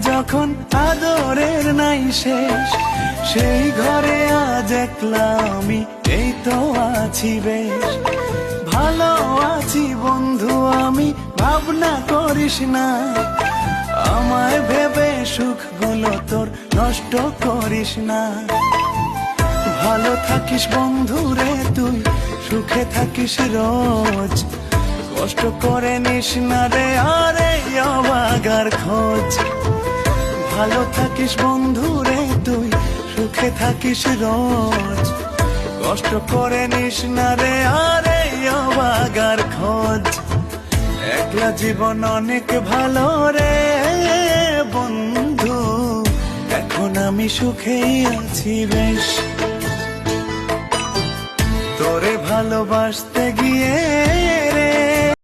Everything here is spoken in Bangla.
যখন আদরের নাই শেষ, সেই ঘরে আজ একলা আমি, এই তো আছি বেশ। ভালো আছি বন্ধু আমি, ভাবনা করিস না, আমায় ভেবে সুখগুলো তোর নষ্ট করিস না। ভালো থাকিস বন্ধু রে তুই, সুখে থাকিস রোজ, কষ্ট করে নিস না রে আরে অবাগার খোঁজ। ভালো থাকিস বন্ধু রে তুই, সুখে থাকিস রোজ, কষ্ট করে নিস না রে আরে অবাগার খোঁজ। একলা জীবন অনেক ভালো রে বন্ধু, এখন আমি সুখেই আছি বেশ। তোরে ভালোবাসতে গিয়ে